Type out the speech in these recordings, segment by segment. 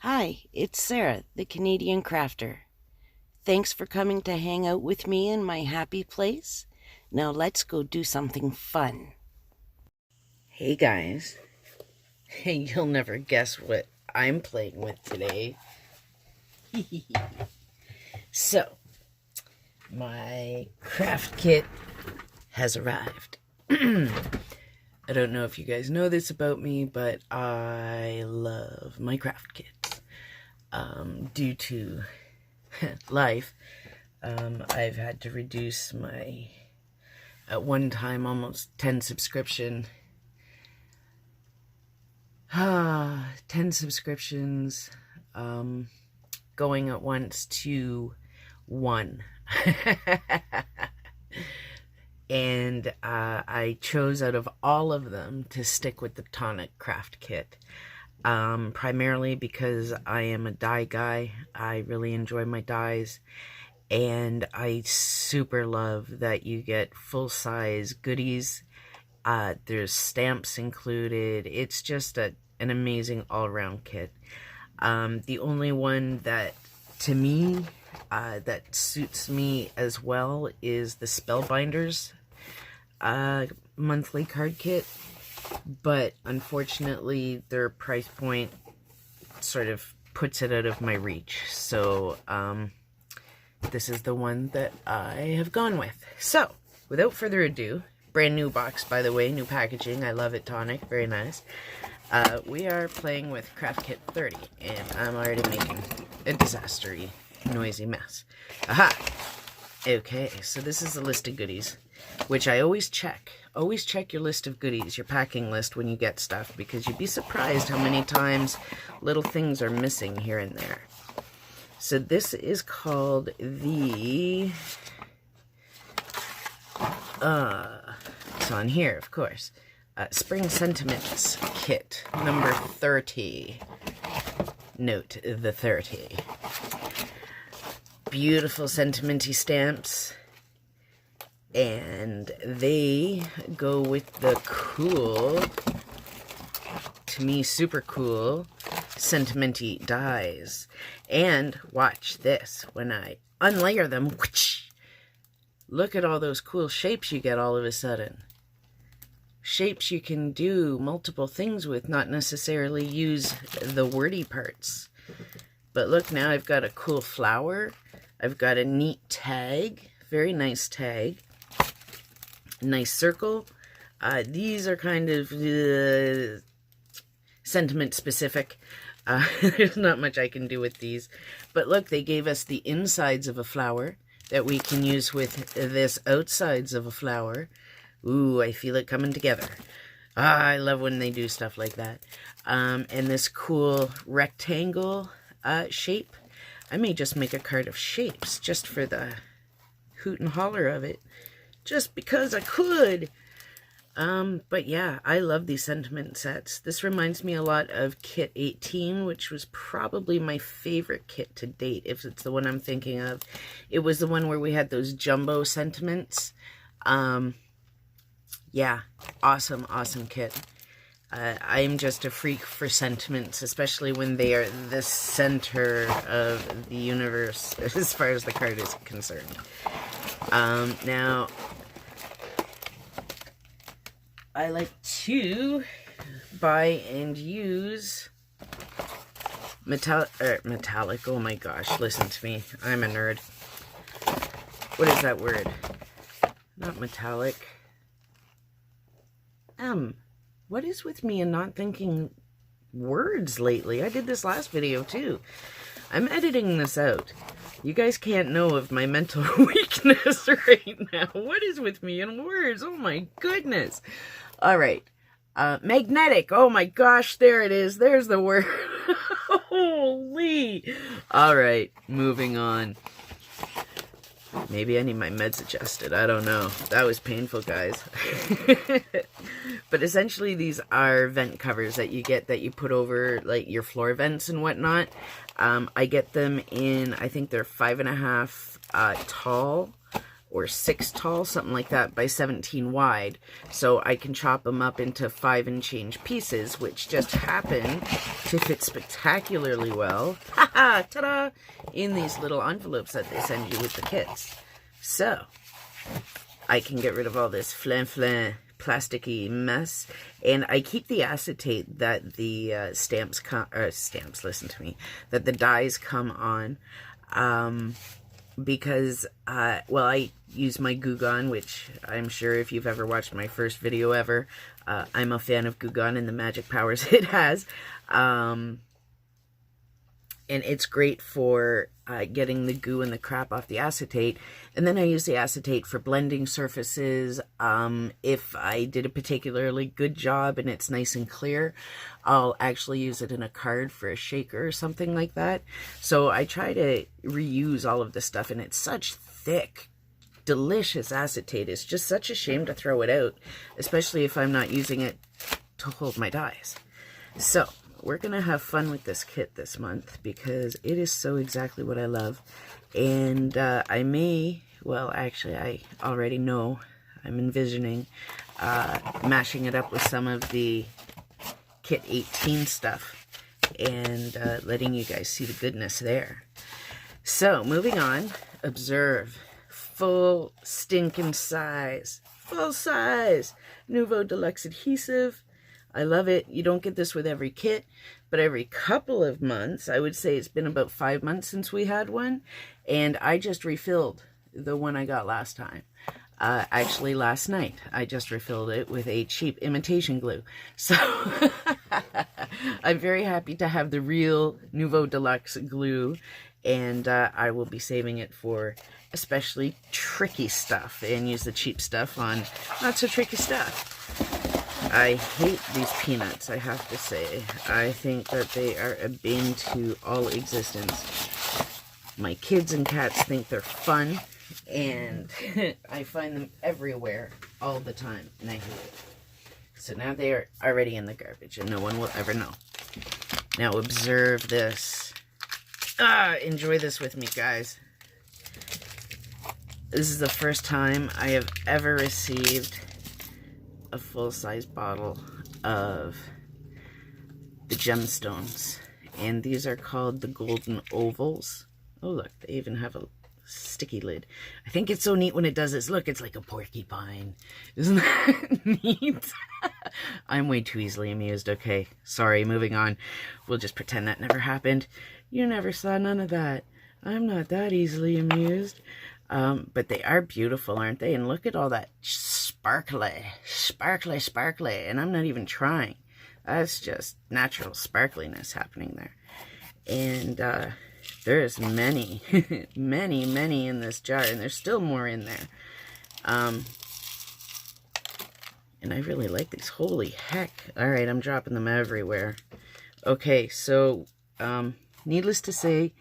Hi, it's Sarah, the Canadian crafter. Thanks for coming to hang out with me in my happy place. Now let's go do something fun. Hey guys. Hey, you'll never guess what I'm playing with today. So, my craft kit has arrived. I don't know if you guys know this about me, but I love my craft kits. Due to life, I've had to reduce my, at one time, almost 10 subscriptions, going at once to one. And I chose out of all of them to stick with the Tonic Craft Kit. Primarily because I am a dye guy. I really enjoy my dyes. And I super love that you get full-size goodies. There's stamps included. It's just an amazing all-around kit. The only one that, to me, that suits me as well is the Spellbinders monthly card kit, but unfortunately their price point sort of puts it out of my reach, so this is the one that I have gone with. So without further ado, brand new box, by the way, new packaging. I love it, Tonic, very nice. We are playing with Craft Kit 30, and I'm already making a disastery noisy mess. Aha! Okay, so this is the list of goodies, which I always check. Always check your list of goodies, your packing list, when you get stuff, because you'd be surprised how many times little things are missing here and there. So this is called the, it's on here, of course, Spring Sentiments Kit, number 30. Note the 30. Beautiful sentimenty stamps, and they go with the cool, to me super cool, sentimenty dies. And watch this, when I unlayer them, whoosh, look at all those cool shapes you get all of a sudden. Shapes you can do multiple things with, not necessarily use the wordy parts. But look, now I've got a cool flower. I've got a neat tag, very nice tag, nice circle. These are kind of sentiment specific. There's not much I can do with these. But look, they gave us the insides of a flower that we can use with this outsides of a flower. Ooh, I feel it coming together. I love when they do stuff like that. And this cool rectangle shape. I may just make a card of shapes just for the hoot and holler of it, just because I could. But yeah, I love these sentiment sets. This reminds me a lot of Kit 18, which was probably my favorite kit to date, if it's the one I'm thinking of. It was the one where we had those jumbo sentiments. Yeah, awesome, awesome kit. I'm just a freak for sentiments, especially when they are the center of the universe as far as the card is concerned. Now, I like to buy and use metallic, oh my gosh, listen to me, I'm a nerd. What is that word? Not metallic. What is with me and not thinking words lately? I did this last video too. I'm editing this out. You guys can't know of my mental weakness right now. What is with me and words? Oh my goodness. All right. Magnetic. Oh my gosh, there it is. There's the word. Holy. All right, moving on. Maybe I need my meds adjusted. I don't know. That was painful, guys. But essentially, these are vent covers that you get that you put over like your floor vents and whatnot. I get them in, I think they're 5.5 tall or 6 tall, something like that, by 17 wide. So I can chop them up into 5 and change pieces, which just happen to fit spectacularly well, haha, ta-da, in these little envelopes that they send you with the kits. So I can get rid of all this flan plasticky mess, and I keep the acetate that the that the dies come on, because well, I use my Goo Gone, which I'm sure if you've ever watched my first video ever, I'm a fan of Goo Gone and the magic powers it has, and it's great for getting the goo and the crap off the acetate. And then I use the acetate for blending surfaces. If I did a particularly good job and it's nice and clear, I'll actually use it in a card for a shaker or something like that. So I try to reuse all of this stuff, and it's such thick, delicious acetate. It's just such a shame to throw it out, especially if I'm not using it to hold my dies. So we're going to have fun with this kit this month because it is so exactly what I love. And I may, well, actually, I already know, I'm envisioning mashing it up with some of the Kit 18 stuff and letting you guys see the goodness there. So, moving on, observe. Full stinking size. Full size. Nouveau Deluxe adhesive. I love it. You don't get this with every kit, but every couple of months. I would say it's been about 5 months since we had one, and I just refilled the one I got last time. Actually, last night, I just refilled it with a cheap imitation glue. So, I'm very happy to have the real Nouveau Deluxe glue, and I will be saving it for especially tricky stuff and use the cheap stuff on not so tricky stuff. I hate these peanuts, I have to say. I think that they are a bane to all existence. My kids and cats think they're fun, and I find them everywhere all the time, and I hate it. So now they are already in the garbage, and no one will ever know. Now observe this. Enjoy this with me, guys. This is the first time I have ever received a full-size bottle of the gemstones, and these are called the golden ovals. Oh look, they even have a sticky lid. I think it's so neat when it does this. Look, it's like a porcupine. Isn't that neat? I'm way too easily amused. Okay, sorry, moving on. We'll just pretend that never happened. You never saw none of that. I'm not that easily amused. But they are beautiful, aren't they? And look at all that sparkly, and I'm not even trying. That's just natural sparkliness happening there. And there's many, many in this jar, and there's still more in there. And I really like these. Holy heck. All right, I'm dropping them everywhere. Okay, so needless to say,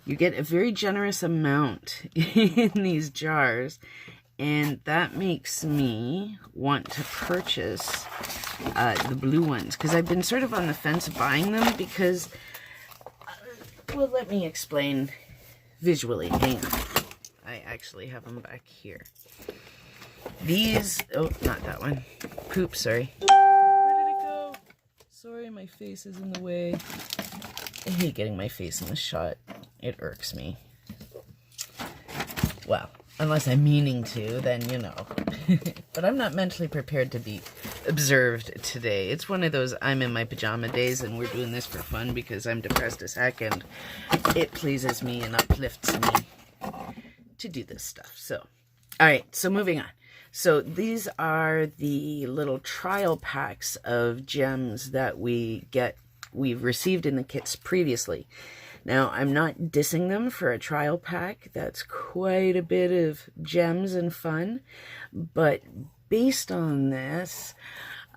you get a very generous amount in these jars, and that makes me want to purchase the blue ones, because I've been sort of on the fence buying them because, well, let me explain visually. Hang on. I actually have them back here. These, oh, not that one. Poop, sorry. Where did it go? Sorry, my face is in the way. I hate getting my face in the shot. It irks me. Well, unless I'm meaning to, then you know. But I'm not mentally prepared to be observed today. It's one of those I'm in my pajama days and we're doing this for fun because I'm depressed as heck, and it pleases me and uplifts me to do this stuff. So, alright, so moving on. So these are the little trial packs of gems that we've received in the kits previously. Now, I'm not dissing them for a trial pack. That's quite a bit of gems and fun. But based on this,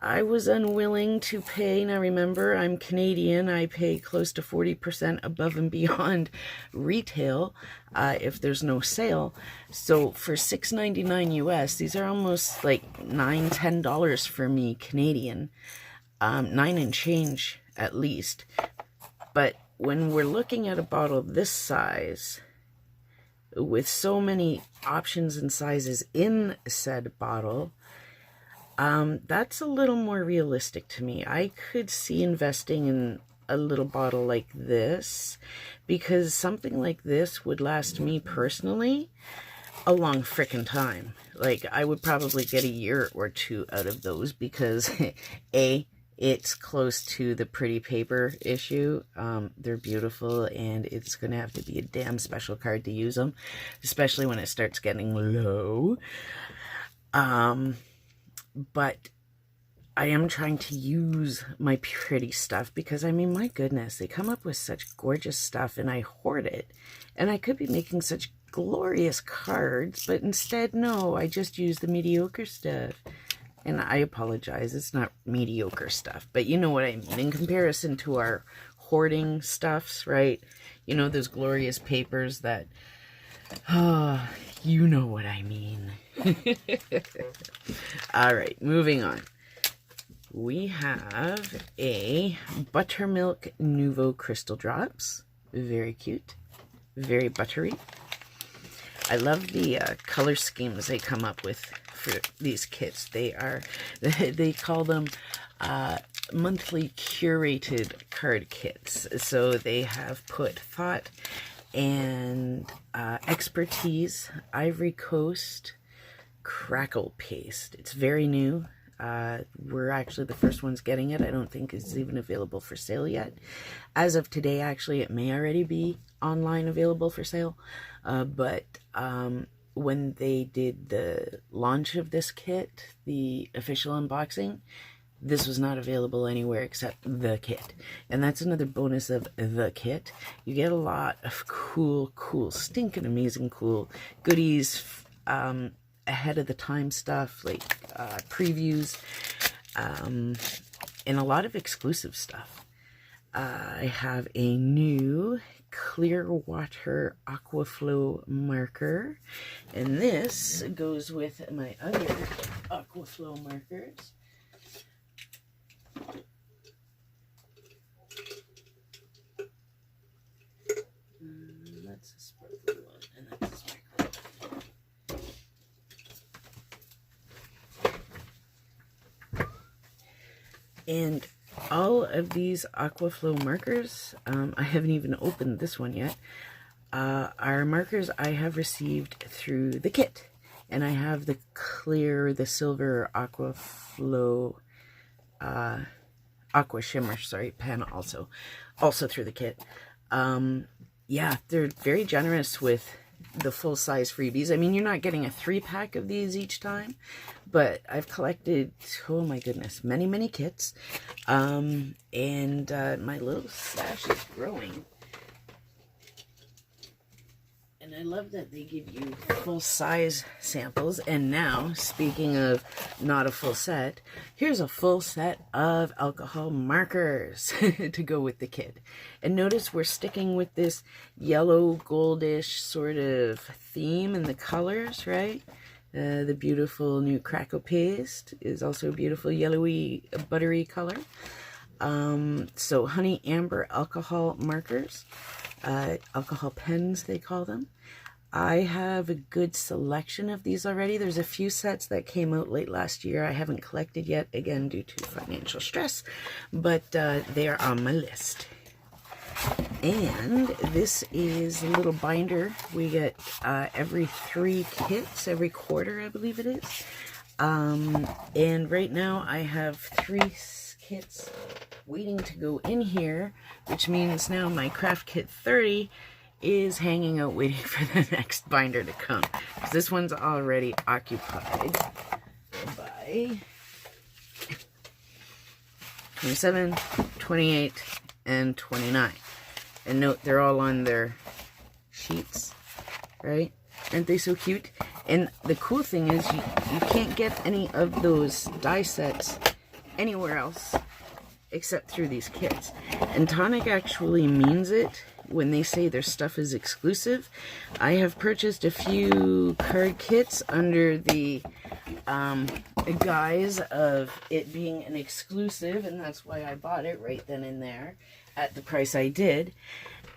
I was unwilling to pay. Now, remember, I'm Canadian. I pay close to 40% above and beyond retail if there's no sale. So for $6.99 US, these are almost like $9, $10 for me Canadian. 9 and change at least. But when we're looking at a bottle this size, with so many options and sizes in said bottle, that's a little more realistic to me. I could see investing in a little bottle like this, because something like this would last me personally a long frickin' time. Like, I would probably get a year or two out of those, because A, it's close to the pretty paper issue. They're beautiful, and it's going to have to be a damn special card to use them, especially when it starts getting low. But I am trying to use my pretty stuff, because, I mean, my goodness, they come up with such gorgeous stuff, and I hoard it. And I could be making such glorious cards, but instead, no, I just use the mediocre stuff. And I apologize, it's not mediocre stuff, but you know what I mean. In comparison to our hoarding stuffs, right? You know, those glorious papers that, oh, you know what I mean. All right, moving on. We have a Buttermilk Nouveau Crystal Drops. Very cute. Very buttery. I love the color schemes they come up with for these kits. They call them monthly curated card kits. So they have put thought and expertise, Ivory Coast, crackle paste. It's very new. We're actually the first ones getting it. I don't think it's even available for sale yet. As of today, actually, it may already be online available for sale. But when they did the launch of this kit, the official unboxing, this was not available anywhere except the kit. And that's another bonus of the kit. You get a lot of cool, stinking amazing cool goodies, ahead of the time stuff, like previews, and a lot of exclusive stuff. I have a new clear water Aquaflow marker, and this goes with my other Aquaflow markers. That's a sparkly one, and that's a sparkly one. And all of these Aquaflow markers, I haven't even opened this one yet, are markers I have received through the kit. And I have the silver Aquaflow, Aqua Shimmer, pen also through the kit. Yeah, they're very generous with the full-size freebies. I mean, you're not getting a 3-pack of these each time, but I've collected, oh my goodness, many kits. And my little stash is growing. And I love that they give you full-size samples. And now, speaking of not a full set, here's a full set of alcohol markers to go with the kit. And notice we're sticking with this yellow goldish sort of theme in the colors, right? The beautiful new crackle paste is also a beautiful yellowy, buttery color. So honey amber alcohol markers, alcohol pens they call them. I have a good selection of these already. There's a few sets that came out late last year I haven't collected yet, again due to financial stress, but they are on my list. And this is a little binder we get every 3 kits, every quarter I believe it is. And right now I have 3 kits waiting to go in here, which means now my Craft Kit 30 is hanging out waiting for the next binder to come. Because this one's already occupied by 27, 28, and 29. And note, they're all on their sheets, right? Aren't they so cute? And the cool thing is you can't get any of those die sets anywhere else except through these kits. And Tonic actually means it when they say their stuff is exclusive. I have purchased a few card kits under the guise of it being an exclusive, and that's why I bought it right then and there at the price I did.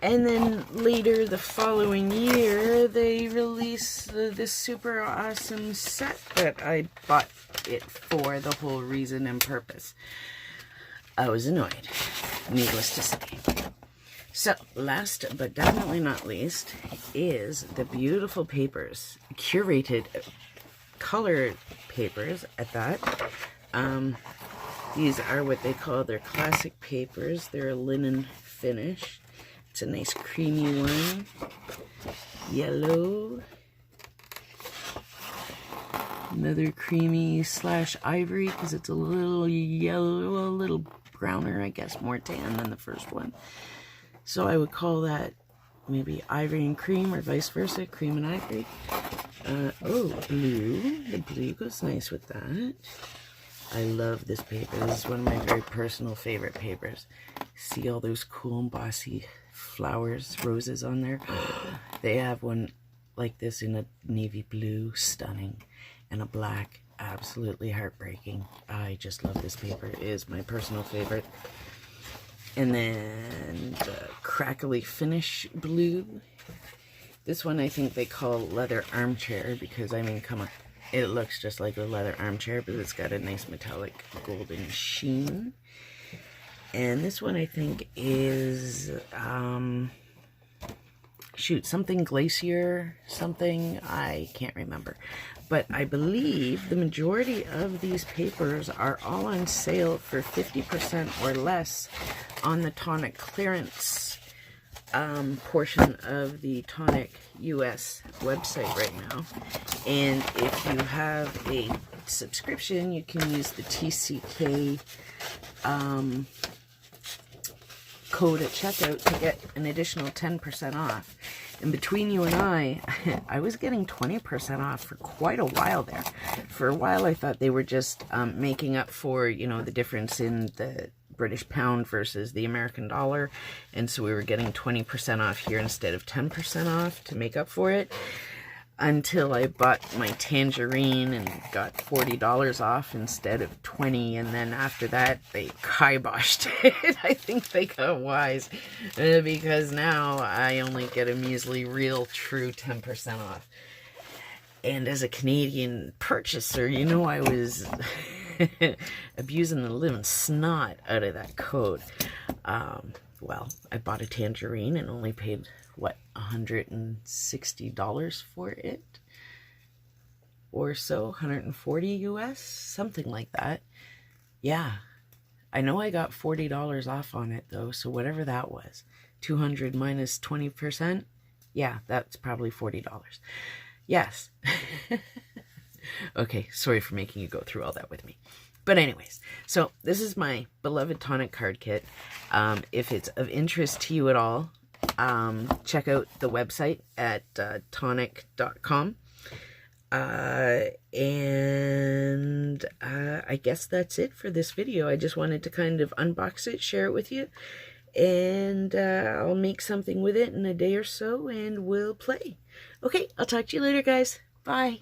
And then later the following year, they released this super awesome set that I bought it for, the whole reason and purpose. I was annoyed, needless to say. So, last but definitely not least is the beautiful papers, curated colored papers at that. These are what they call their classic papers. They're a linen finish. It's a nice creamy one. Yellow. Another creamy slash ivory because it's a little yellow, a little browner, I guess, more tan than the first one. So I would call that maybe ivory and cream or vice versa, cream and ivory. Oh, blue. The blue goes nice with that. I love this paper. This is one of my very personal favorite papers. See all those cool and bossy flowers, roses on there? They have one like this in a navy blue, stunning, and a black, absolutely heartbreaking. I just love this paper. It is my personal favorite. And then the crackly finish blue. This one I think they call leather armchair because, I mean, come on. It looks just like a leather armchair, but it's got a nice metallic golden sheen. And this one I think is, shoot, something glacier, something, I can't remember. But I believe the majority of these papers are all on sale for 50% or less on the Tonic clearance portion of the Tonic US website right now. And if you have a subscription, you can use the TCK code at checkout to get an additional 10% off. And between you and I was getting 20% off for quite a while there. For a while I thought they were just making up for, you know, the difference in the British pound versus the American dollar, and so we were getting 20% off here instead of 10% off to make up for it, until I bought my tangerine and got $40 off instead of 20, and then after that they kiboshed it. I think they got wise, because now I only get a measly real true 10% off. And as a Canadian purchaser, you know, I was abusing the living snot out of that code. Well, I bought a tangerine and only paid, what, $160 for it? Or so, 140 US? Something like that. Yeah. I know I got $40 off on it, though, so whatever that was. 200 minus 20%? Yeah, that's probably $40. Yes. Okay, sorry for making you go through all that with me. But anyways, so this is my beloved Tonic card kit. If it's of interest to you at all, check out the website at tonic.com. And I guess that's it for this video. I just wanted to kind of unbox it, share it with you. And I'll make something with it in a day or so, and we'll play. Okay, I'll talk to you later, guys. Bye.